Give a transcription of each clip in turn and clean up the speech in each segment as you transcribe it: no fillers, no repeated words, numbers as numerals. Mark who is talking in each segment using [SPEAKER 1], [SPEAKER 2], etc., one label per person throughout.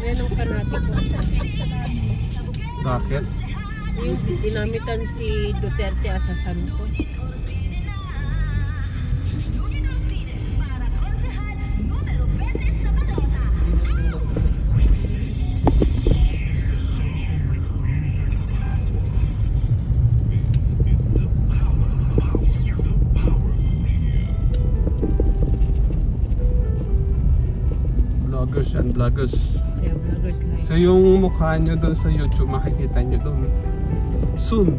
[SPEAKER 1] Yan ang panatiko.
[SPEAKER 2] Bakit?
[SPEAKER 1] Yung dinamitan si Duterte as a santo.
[SPEAKER 2] Vloggers and vloggers.
[SPEAKER 1] Yeah, vloggers like.
[SPEAKER 2] So yung mukha nyo doon sa YouTube, makikita nyo doon. Soon.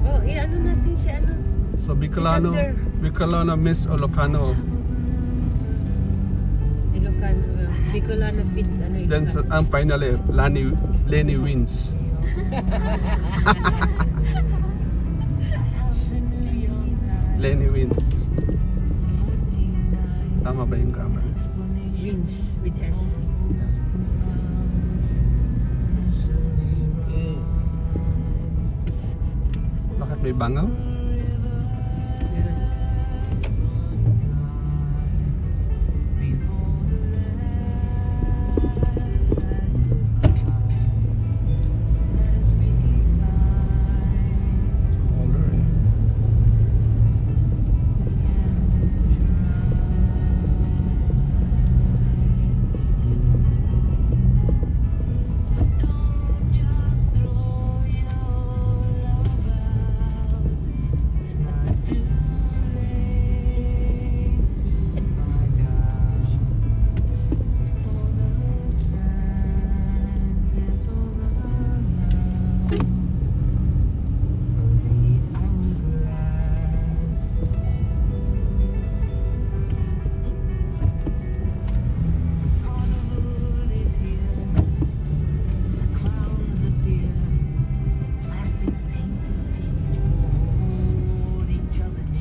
[SPEAKER 1] Yeah. Oh, ano natin si ano?
[SPEAKER 2] So Bicolano, Bicolano Miss Ilocano.
[SPEAKER 1] Ilocano, Bicolano fits ano yun?
[SPEAKER 2] Then ang finally, Lenny wins. Lenny wins. Tama ba yung grammar?
[SPEAKER 1] Wins with S.
[SPEAKER 2] Bakit may bangaw?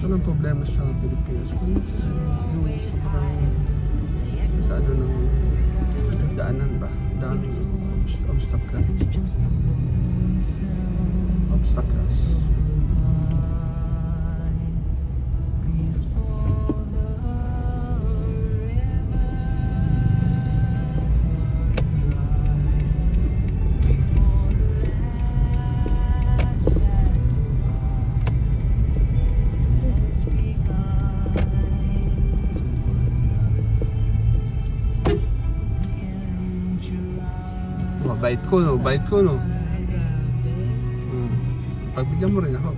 [SPEAKER 2] Anong problema sa Pilipinas? Yung sobrang ano ng daanan ba? Daming obstacles. Bait ko no. Pagbigyan mo rin ako.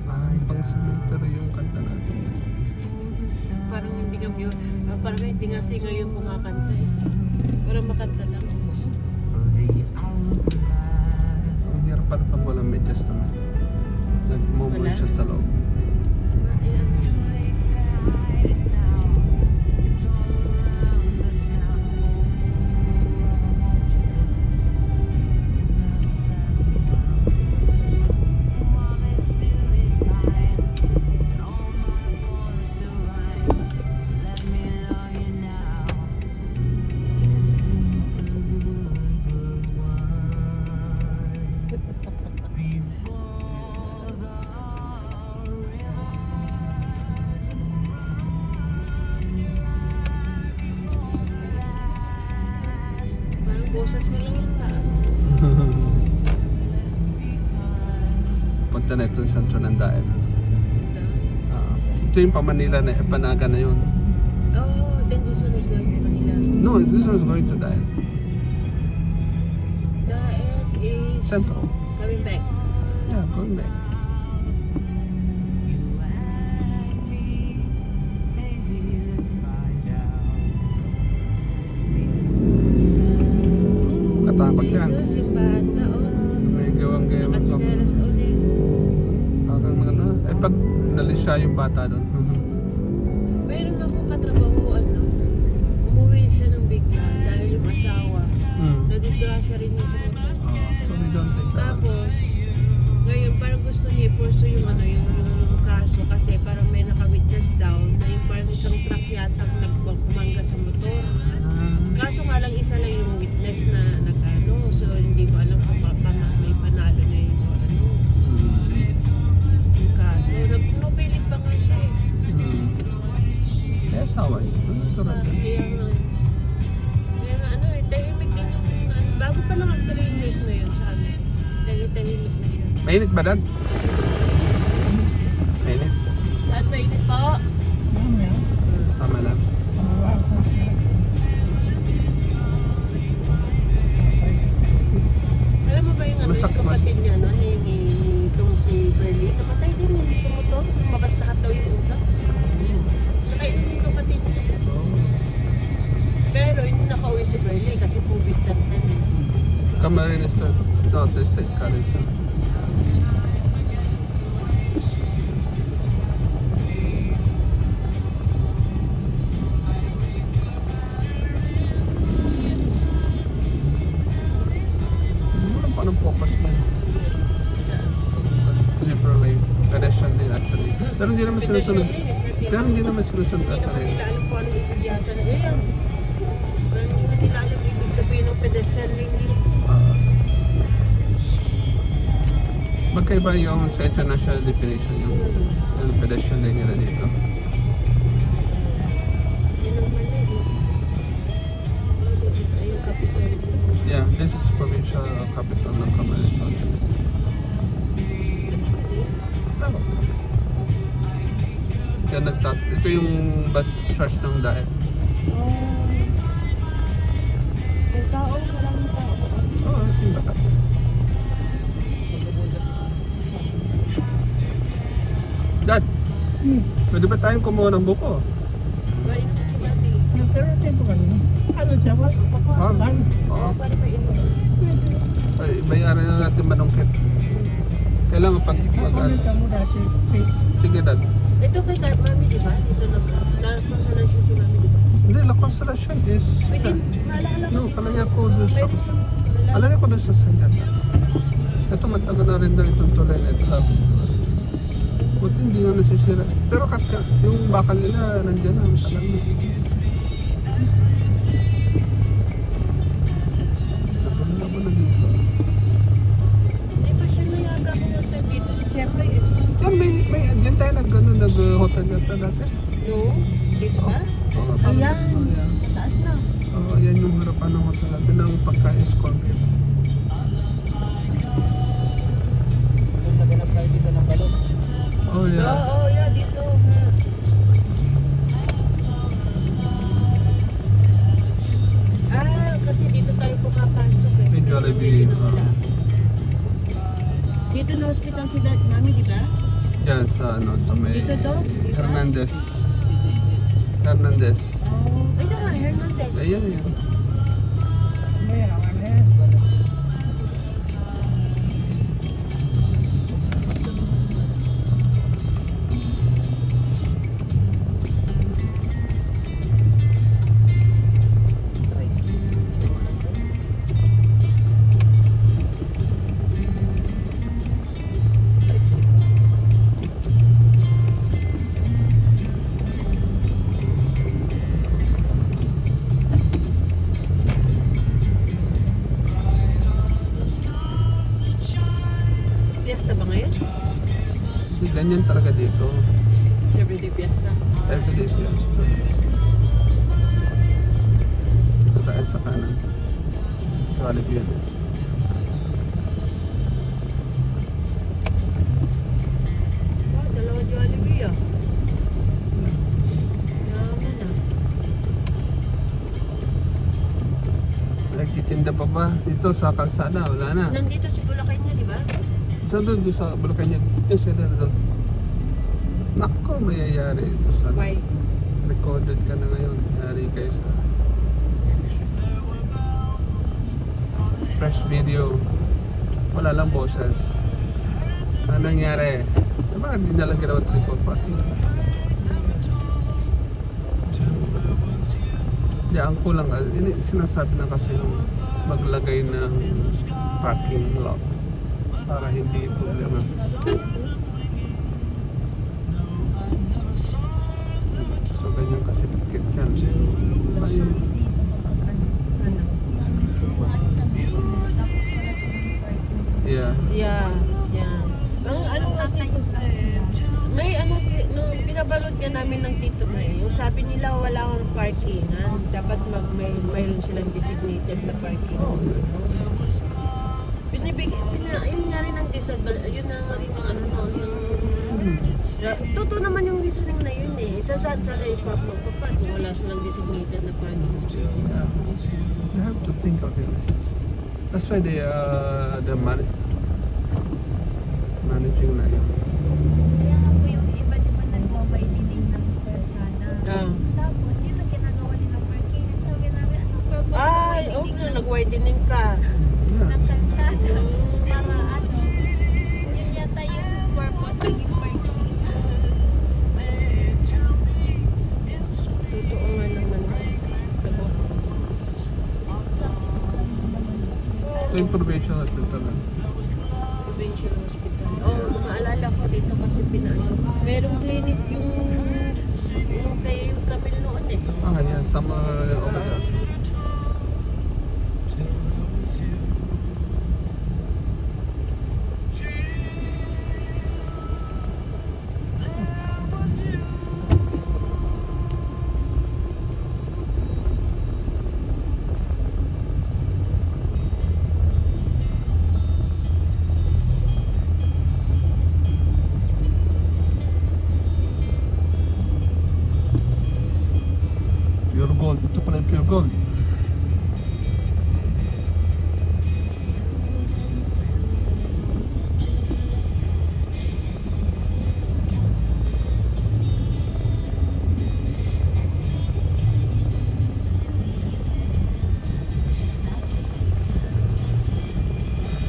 [SPEAKER 2] Parang pang cemetery yung kanta natin.
[SPEAKER 1] Parang hindi nga singer yung kumakanta eh. Parang makanta lang.
[SPEAKER 2] Ang hirap pala pag walang medyas naman. Nagmumulit siya sa loob.
[SPEAKER 1] Boses mo lang yun pa.
[SPEAKER 2] Punta na ito sa sentro ng Daet. Ito yung pa-Manila na, Panaga na yun.
[SPEAKER 1] Oh, then this one is going to Manila.
[SPEAKER 2] No, this one is going to Daet.
[SPEAKER 1] Daet is
[SPEAKER 2] Centro.
[SPEAKER 1] coming back.
[SPEAKER 2] Yeah, going back. Katakot yan.
[SPEAKER 1] Jesus, yung bata, oh.
[SPEAKER 2] May gawang-gawang.
[SPEAKER 1] Nakatinelas ulit.
[SPEAKER 2] Parang ano, pag nalis siya yung bata doon.
[SPEAKER 1] Mayroon akong katrabahuan, no? Umuwi siya ng bigla dahil yung asawa. Na-disgrasya rin niya sa motor.
[SPEAKER 2] So we don't take that.
[SPEAKER 1] Tapos, ngayon parang gusto niya i-pursue yung ano, yung kaso kasi parang may naka-witness daw na yung parang isang truck yata nagmangga sa motor. Kaso nga lang isa lang yung witness na nag-ano, so hindi mo alam kung may panalo na yung ano.
[SPEAKER 2] asawa niya. Natural.
[SPEAKER 1] Kaya nga. Kaya nga ano eh, tahimik din yung ano, bago pa lang ang 3 years na yun sa amin. Tahimik na siya.
[SPEAKER 2] Mainit ba, Dad? Mainit?
[SPEAKER 1] At mainit po.
[SPEAKER 2] Tama lang.
[SPEAKER 1] Alam mo ba yung ano, yung kapatid niya, no, ni itong si Berlin, namatay din yun sa motor, mabas lahat daw yung utak. Nakainom yung kapatid niya. Pero hindi nakauwi si Berlin kasi COVID that time.
[SPEAKER 2] Camarines State College. Walang pa ng focus na. Zebra lane. Pedestrian lane actually. Pero hindi naman sinusunod. Pero hindi naman sinusunod
[SPEAKER 1] Hindi naman
[SPEAKER 2] actually.
[SPEAKER 1] nila alam kung anong ibig yata na yan. Pero hindi naman nila alam ibig sabihin ng pedestrian lane dito.
[SPEAKER 2] Magkaiba yung sa international definition yung pedestrian lane nila dito.
[SPEAKER 1] Yun ang mali. Yung capital.
[SPEAKER 2] Yeah, this is provincial capital ng Camarines County. Tama. Kaya ito yung bus church ng Daet.
[SPEAKER 1] May tao, walang tao.
[SPEAKER 2] Oo, simba kasi. Dad, pwede ba tayong kumuha ng buko?
[SPEAKER 1] Mainom si Daddy.
[SPEAKER 3] Pero tempo kanina. Ano siya ba?
[SPEAKER 2] Ma'am. Oo.
[SPEAKER 1] Oo, para mainom.
[SPEAKER 2] Ay, bayaran na natin manungkit. Kailangan pag
[SPEAKER 3] Kakomenta mo na si Pete.
[SPEAKER 2] sige, Dad.
[SPEAKER 1] Ito kay Mami, di ba? Dito na-consolation si Mami, di ba?
[SPEAKER 2] Hindi, La Constellation is...
[SPEAKER 1] Pwede, maalala ko
[SPEAKER 2] No,
[SPEAKER 1] si
[SPEAKER 2] palagay ko doon sa...
[SPEAKER 1] Meron siyang-
[SPEAKER 2] Palagay ko doon sa Sanyata. Ito, matagal na rin daw itong tulay na ito. Buti hindi nga nasisira. Pero yung bakal nila nandiyan na, matagal na. Tagal na dito.
[SPEAKER 1] Hindi ba siya nayaga ko one time dito si Jeffrey eh?
[SPEAKER 2] Yan, yan tayo nag-hotel yata dati.
[SPEAKER 1] No? Dito ba?
[SPEAKER 2] Oo,
[SPEAKER 1] Ayan.
[SPEAKER 2] Ayan.
[SPEAKER 1] Mataas na.
[SPEAKER 2] Oo, yan yung harapan ng hotel. Binang pagka-escort.
[SPEAKER 3] Kung naganap tayo dito ng balon.
[SPEAKER 2] Oh, yeah.
[SPEAKER 1] Oo, yeah, dito. Ha. Kasi dito tayo pumapasok eh.
[SPEAKER 2] May Jollibee.
[SPEAKER 1] Dito na wala. Dito na hospital si Dad, Mami, di ba?
[SPEAKER 2] Yan sa ano, sa may
[SPEAKER 1] Dito to?
[SPEAKER 2] Hernandez.
[SPEAKER 1] Oh. Ay, tara, Hernandez.
[SPEAKER 2] Ayan yun.
[SPEAKER 3] Mayaman na yan.
[SPEAKER 1] Fiesta ba ngayon?
[SPEAKER 2] So, ganyan talaga dito.
[SPEAKER 1] Everyday fiesta.
[SPEAKER 2] Everyday fiesta. Dito tayo sa kanan. Jollibee yun.
[SPEAKER 1] Wow, dalawa Jollibee ah. Yaman ah.
[SPEAKER 2] Nagtitinda pa ba? Dito sa kalsada, wala na.
[SPEAKER 1] Nandito si Bulacan niya, di ba?
[SPEAKER 2] Saan doon sa Bulacan yan? Yes, sila doon. Nako, mayayari ito sa
[SPEAKER 1] Why?
[SPEAKER 2] recorded ka na ngayon. Yari kayo sa fresh video. Wala lang boses. Ano nangyari? Bakit di nalang ginawa triple parking? Diyan kulang. Sinasabi na kasi yung maglagay ng parking lot para hindi problema. So ganyan kasi tikit yan. Ayun.
[SPEAKER 1] Ano?
[SPEAKER 2] Yeah.
[SPEAKER 1] Yeah, yeah. Ang ano kasi, may ano, nung pinabalot nga namin ng tito na yun, sabi nila wala kang parkingan. Dapat mayroon silang designated na parking. Yun nga rin ang disadvantage. Yun na nga rin yung ano no, yung... Totoo naman yung reasoning na yun eh. Saan sila ipapapapad kung wala silang designated na parking space.
[SPEAKER 2] You have to think of it. That's why the managing na yun.
[SPEAKER 4] Kaya nga po yung iba, di ba, nagwa-widening ng persona. Tapos, yun ang ginagawa nilang parking. At sabi namin, anong purpose ng
[SPEAKER 1] Ay,
[SPEAKER 4] widening
[SPEAKER 1] okay, nag-widening ka.
[SPEAKER 4] ng kalsada? Para ano, yun yata yung purpose ng parking.
[SPEAKER 1] Totoo nga naman. Diba?
[SPEAKER 2] Ito yung probation hospital.
[SPEAKER 1] Provincial Hospital. Oh, maalala ko dito kasi merong clinic yung kay Camille noon eh.
[SPEAKER 2] Yeah, summer over there. Pure gold. Ito pala yung pure gold.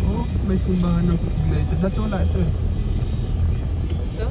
[SPEAKER 2] Oh, may simbahan ng iglesia. Dati wala ito eh.
[SPEAKER 1] Ito?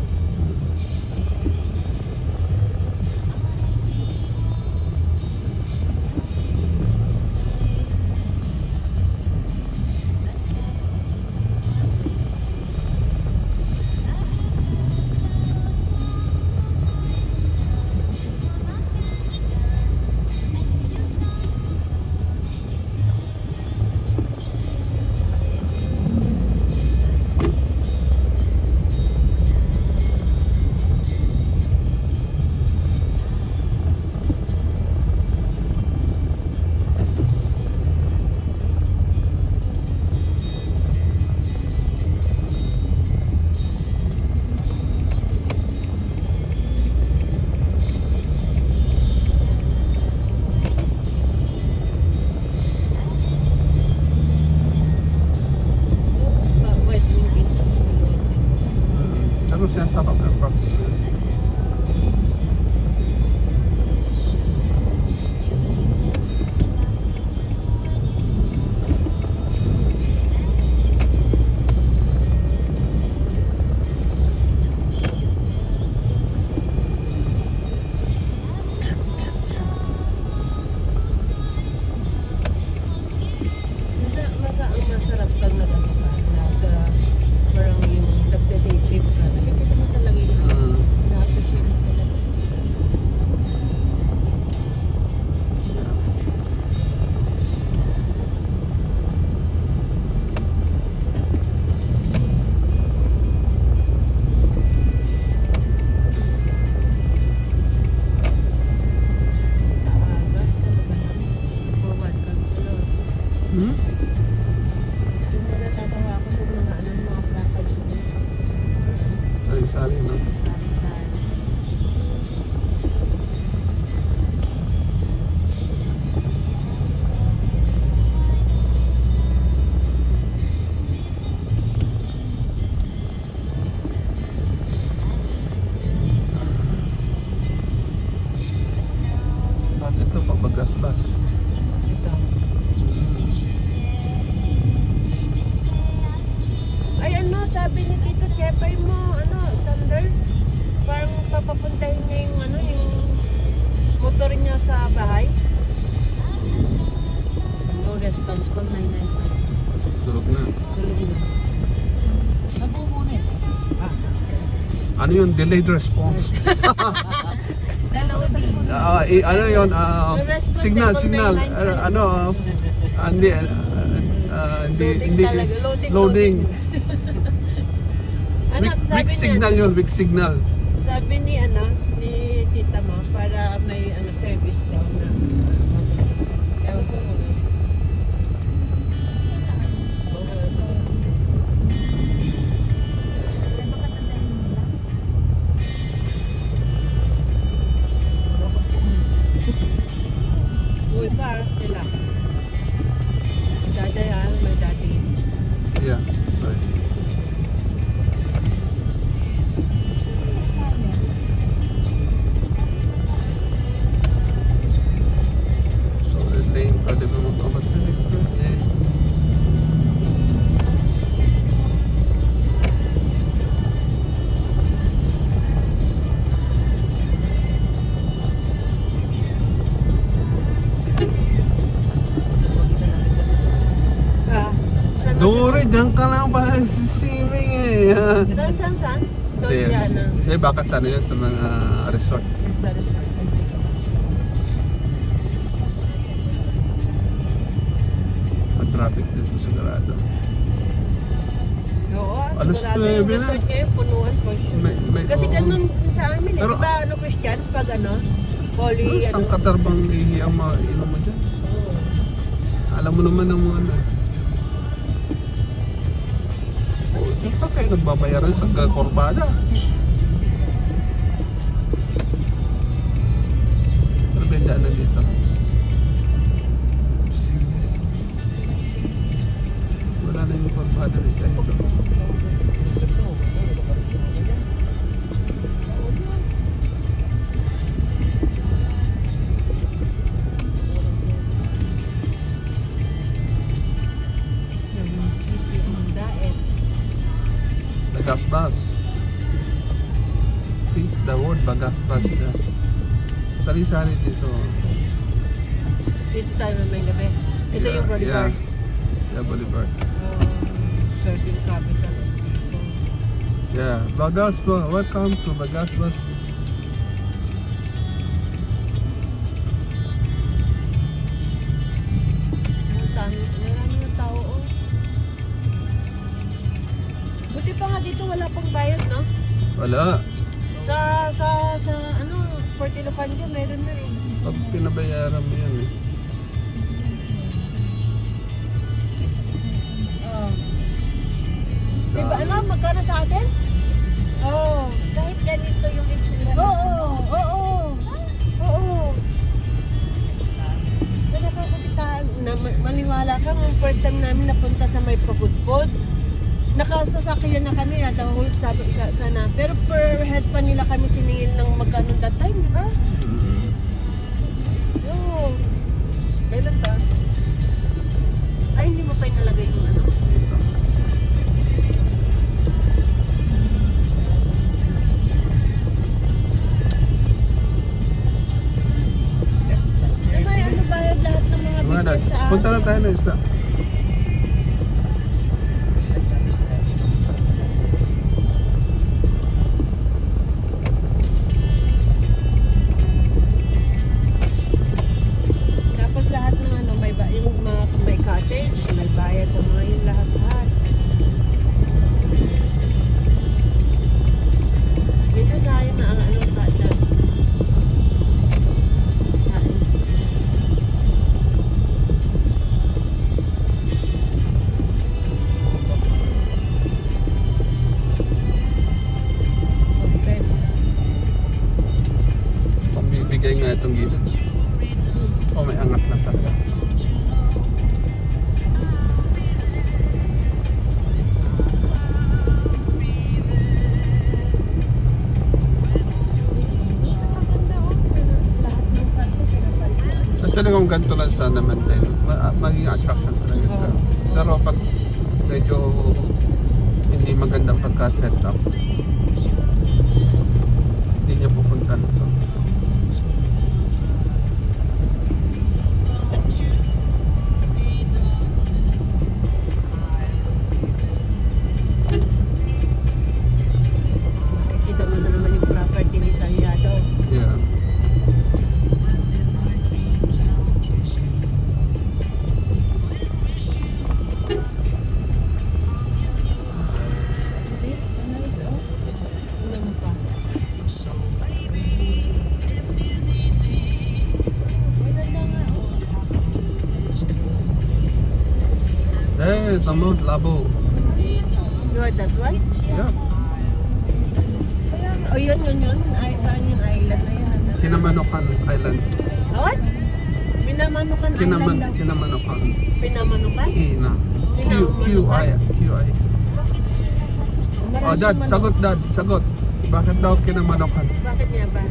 [SPEAKER 1] Wait, yung
[SPEAKER 2] Ano sinasakap ng property?
[SPEAKER 1] ang masarap pag nag-ano ka, parang yung nagda-day trip ka. Nakikita mo talaga yung na-appreciate mo talaga. Taaga, forward counselor.
[SPEAKER 2] Hmm?
[SPEAKER 1] Yung mga natatawa ako kung mga placards na
[SPEAKER 2] Sari-sari, no?
[SPEAKER 1] sari-sari.
[SPEAKER 2] At ito pag magasbas.
[SPEAKER 1] Ito. Ay ano, sabi ni Tito Chepay mo, Sander, parang papapuntahin niya yung yung motor niya sa bahay. No response call 995.
[SPEAKER 2] Tulog na.
[SPEAKER 1] Tulog na.
[SPEAKER 3] Nabubunin.
[SPEAKER 2] Ano yung delayed response?
[SPEAKER 4] Sa loading.
[SPEAKER 2] Ano yun?
[SPEAKER 1] response
[SPEAKER 2] Signal,
[SPEAKER 1] call
[SPEAKER 2] signal.
[SPEAKER 1] 995.
[SPEAKER 2] Hindi,
[SPEAKER 1] talaga.
[SPEAKER 2] loading.
[SPEAKER 1] Ano,
[SPEAKER 2] Weak signal yun, weak signal.
[SPEAKER 1] Sabi ni ni Tita mo, parang para may ano service daw na. Ewan ko muna.
[SPEAKER 4] Baka dadalhin nila.
[SPEAKER 1] Uy pa, relax. Daday may daddy.
[SPEAKER 2] Yeah, sorry. So, lane, pwede ba magpamadali? Pwede.
[SPEAKER 1] Ah, saan na
[SPEAKER 2] Duri, dyan ka lang pala nagsisiming eh.
[SPEAKER 1] Saan? Doon
[SPEAKER 2] Hindi,
[SPEAKER 1] yan ah.
[SPEAKER 2] hindi, baka sana yun sa mga resort.
[SPEAKER 1] Sa resort.
[SPEAKER 2] Traffic dito sigurado.
[SPEAKER 1] Oo,
[SPEAKER 2] Alas
[SPEAKER 1] sigurado
[SPEAKER 2] 9
[SPEAKER 1] yung
[SPEAKER 2] na.
[SPEAKER 1] resort ngayon, punuan for sure. Kasi
[SPEAKER 2] oo.
[SPEAKER 1] ganun sa amin eh.
[SPEAKER 2] Pero-
[SPEAKER 1] Diba ano, Christian? Pag ano, poly,
[SPEAKER 2] Saan
[SPEAKER 1] ano.
[SPEAKER 2] katarbang ihi ang mainom mo dyan?
[SPEAKER 1] Oo.
[SPEAKER 2] Alam mo naman ang mga ano. Oh, dyan pa kayo nagbabayaran sa Corbada. Ano ba yung daanan dito? Wala na yung Corbada dito.
[SPEAKER 1] Munisipyo ng Daet.
[SPEAKER 2] Bagasbas. See the word Bagasbas na. Sari-sari dito.
[SPEAKER 1] Dito tayo may gabi. Ito yung Bolivar.
[SPEAKER 2] Yeah, Bolivar.
[SPEAKER 1] Serving capital.
[SPEAKER 2] Yeah, Bagasbas. Welcome to Bagasbas.
[SPEAKER 1] Marami ng tao oh. Buti pa nga dito wala pang bayad no?
[SPEAKER 2] Wala.
[SPEAKER 1] Sa ano, Port Ilocano meron na rin.
[SPEAKER 2] Pag pinabayaran mo yan eh.
[SPEAKER 1] Oh. Diba ano, magkano sa atin? Oo.
[SPEAKER 4] Kahit ganito yung itsura.
[SPEAKER 1] Oo. Na nakakapitaan na maniwala ka nung first time namin napunta sa may Pagudpod. Nakasasakyan na kami at ang whole sabi ka sana. Pero per head pa nila kami siningil ng magkano that time, di ba? Oo.
[SPEAKER 3] Kailan ta?
[SPEAKER 1] Ay, hindi mo pa inalagay yung ano? Diba, ano bayad lahat ng mga
[SPEAKER 2] Mga
[SPEAKER 1] business sa
[SPEAKER 2] punta lang tayo ng isda.
[SPEAKER 1] Tapos lahat ng ano, yung mga may cottage, may bayad ng mga yun lahat. Dito tayo na ang anong cottage. Kain. Open.
[SPEAKER 2] Pambibigay nga itong gilid. Oh, may angat lang talaga.
[SPEAKER 1] Maganda oh. Lahat ng kanto pinapalitan.
[SPEAKER 2] At talagang ganito lang sana maintain. Maging attraction talaga ito.
[SPEAKER 1] Oo.
[SPEAKER 2] Pero pag medyo hindi magandang pagka-set up, hindi niya pupunta na ito.
[SPEAKER 1] Kita mo na naman yung property ni Talyado.
[SPEAKER 2] Yeah.
[SPEAKER 1] See? So nice oh. Ano mo pa?
[SPEAKER 2] Sama, labo.
[SPEAKER 1] That's why?
[SPEAKER 2] Yeah.
[SPEAKER 1] Kaya, yun. Ay, parang yung island na yun. Ano?
[SPEAKER 2] Kinamanokan Island.
[SPEAKER 1] What? Pinamanukan island daw.
[SPEAKER 2] Kinamanokan.
[SPEAKER 1] Pinamanukan?
[SPEAKER 2] Kina. QI.
[SPEAKER 4] Bakit sila
[SPEAKER 2] Oh, Dad, sagot Dad, sagot. Bakit daw kinamanokan?
[SPEAKER 1] Bakit niya ba?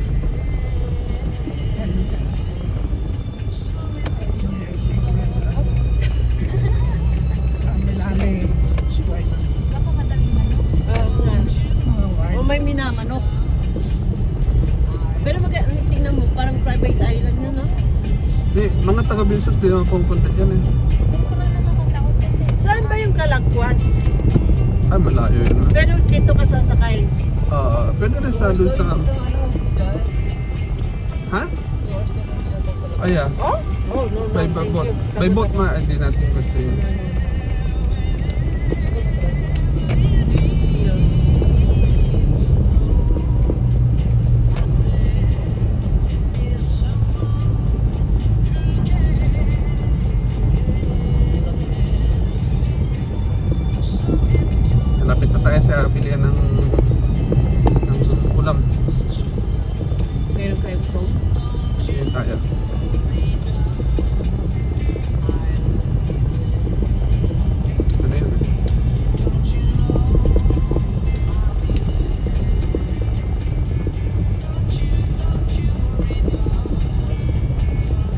[SPEAKER 4] Baka madaming manok.
[SPEAKER 1] Nga. O may minamanok. Pero tingnan mo, parang private island yun, no?
[SPEAKER 2] Mga taga-Binsos di naman pumunta dyan eh.
[SPEAKER 4] Yung parang nakakatakot kasi.
[SPEAKER 1] Saan ba yung Kalagwas?
[SPEAKER 2] Ay, malayo yun.
[SPEAKER 1] Pero dito ka sasakay.
[SPEAKER 2] Pwede rin sa doon sa... Ha? Ay, yeah.
[SPEAKER 1] Oh? Oh, no, no.
[SPEAKER 2] By
[SPEAKER 1] thank
[SPEAKER 2] boat.
[SPEAKER 1] you.
[SPEAKER 2] By boat ma, hindi natin gusto yun.
[SPEAKER 1] Yun.
[SPEAKER 2] Malapit na tayo sa bilihan ng ulam.
[SPEAKER 1] Meron kayong phone?
[SPEAKER 2] Sige tayo. Ito na yun eh.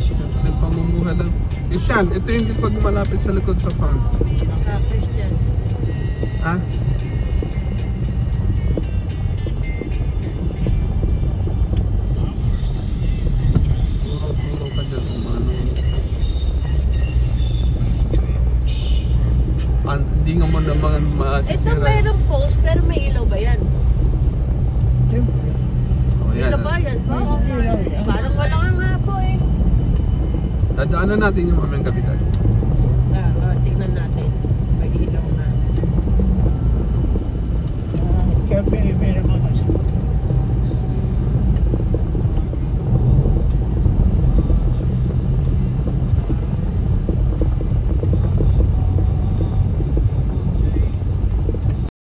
[SPEAKER 2] Simple pamumuhay lang. Isyan, ito yung likod malapit sa likod sa farm.
[SPEAKER 1] Christian.
[SPEAKER 2] Ha? Puro ka dyan kung ano. Hindi nga mo naman
[SPEAKER 1] Ito
[SPEAKER 2] masisira.
[SPEAKER 1] mayroong post, pero may ilaw ba yan?
[SPEAKER 2] O yan.
[SPEAKER 1] Ito ba yan? Parang wala nga po eh.
[SPEAKER 2] Dadaanan natin yung mamayang gabi dad.
[SPEAKER 1] Tingnan natin. May ilaw na.
[SPEAKER 3] Kaya may naman